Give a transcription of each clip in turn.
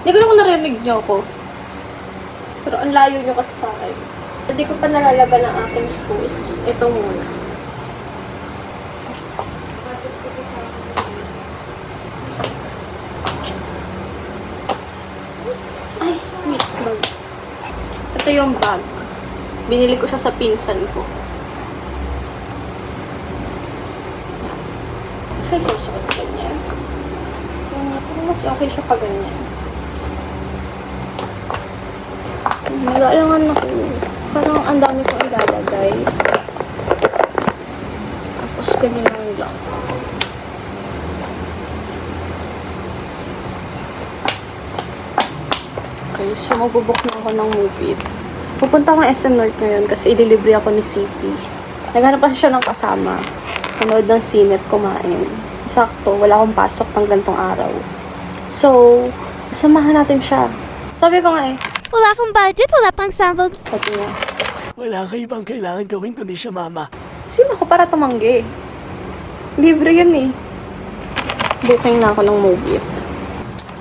Hindi ko na kung narinig niyo ako. Pero ang layo niyo kasi sa akin. Hindi ko pa nalalaban ang aking shoes. Ito muna. Ay, wait, bag. Ito yung bag. Binili ko siya sa pinsan ko. Siya susuot ganyan. Pero mas okay siya pa ganyan. Nag-aalangan ako. Parang ang dami kong ilalagay. Tapos ganyan lang. Okay, so magbubuk na ako ng movie. Pupunta akong SM North ngayon kasi ililibre ako ni CP. Naghanap kasi siya ng kasama. Manood ng sine at kumain. Sakto, wala akong pasok pang gantong araw. So, samahan natin siya. Sabi ko nga wala akong budget, wala pang sample. Sabi niya, wala ka ibang kailangan gawin kundi siya, mama. sino ako para tumanggi? Libre yun eh. Booking na ako ng movie.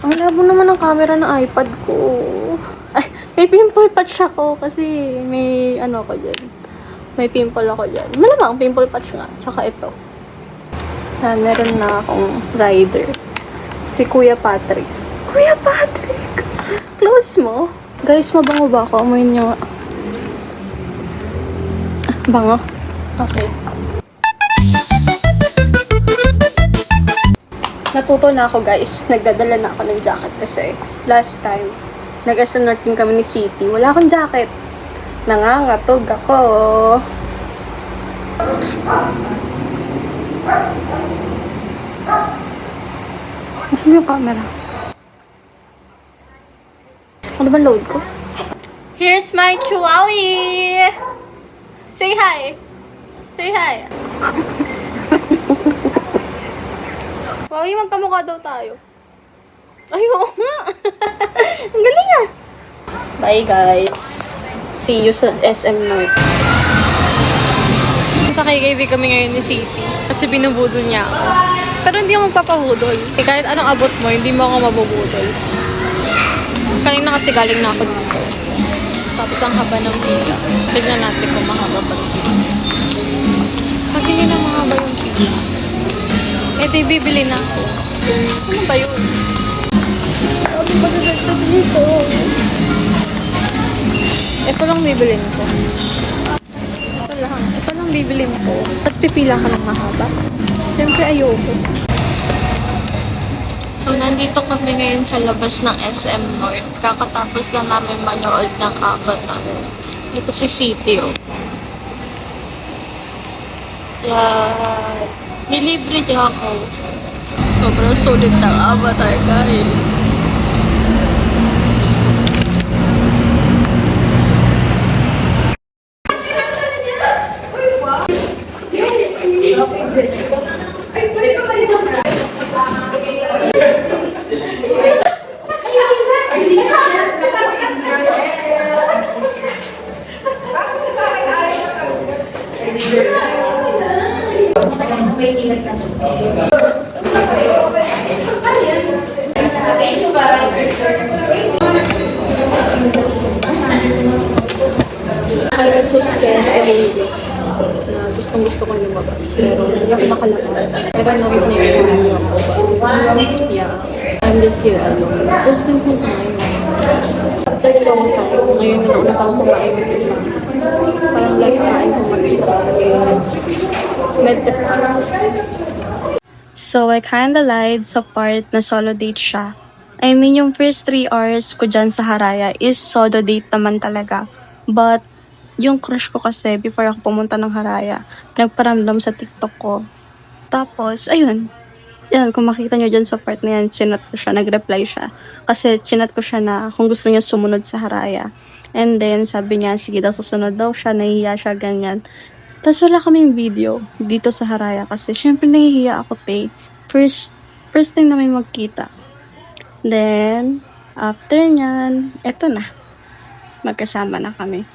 Ang labo naman ng camera ng iPad ko. Ay, may pimple patch ako kasi may ano ko dyan. May pimple ako dyan. Malamang pimple patch nga. Tsaka ito. Meron na akong rider. Si Kuya Patrick. Kuya Patrick! Close mo? Guys, mabango ba ako? Amoy niyo. Bango? Okay. Natuto na ako guys. Nagdadala na ako ng jacket kasi last time, nag-SM North din kami ni City. Wala akong jacket. Nangangatog ako. Nasaan yung camera? Ano ba load ko? Here's my chihuahua! Say hi! Say hi! Wawi, magkamukha daw tayo. Ay, oo nga! Ang galing ah! Bye guys! See you sa SM North. Sa KKB kami ngayon ni City. Kasi binubudol niya ako. Pero hindi ako magpapahudol. Kahit anong abot mo, hindi mo ako mabubudol. Kanina kasi galing na ako dito. Tapos ang haba ng pila. Tignan natin kung mahaba pa rin. Kasi yun ang mahaba yung pila. Ito yung bibili na ako. Ano ba yun? Sabi ba dito dito? Ito lang bibilin ko. Ito lang bibilin ko. Tapos pipila ka ng mahaba. Siyempre ayoko. So, nandito kami ngayon sa labas ng SM North. Kakatapos lang namin manood ng Avatar. Ito si City, oh. Yan. Nilibre niya ako. Sobrang sulit ng Avatar, guys. Kaya suspense na gustong-gusto kong lumabas. Pero hindi ako makalabas. Pero nawit na yung video ako. Yeah. I'm just here alone. First time kong kumain. After a long time, ngayon na lang ulit ako kumain mag-isa. Parang last kumain kong mag-isa. So, I kinda lied sa part na solo date siya. I mean, yung first 3 hours ko dyan sa Haraya is solo date naman talaga. But, yung crush ko kasi, before ako pumunta ng Haraya, nagparamdam sa TikTok ko. Tapos, ayun. Yan, kung makita nyo dyan sa part na yan, chinat ko siya, nag-reply siya. Kasi chinat ko siya na kung gusto niya sumunod sa Haraya. And then, sabi niya, sige daw, susunod daw siya, nahihiya siya, ganyan. Tapos wala kaming video dito sa Haraya kasi syempre nahihiya ako, te. First time namin magkita. Then, after nyan, eto na. Magkasama na kami.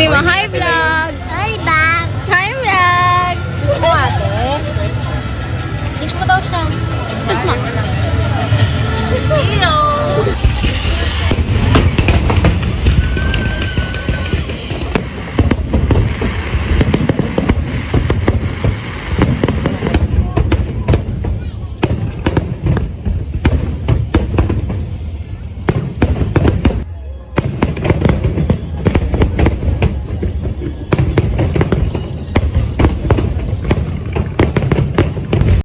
Sabi mo, hi vlog!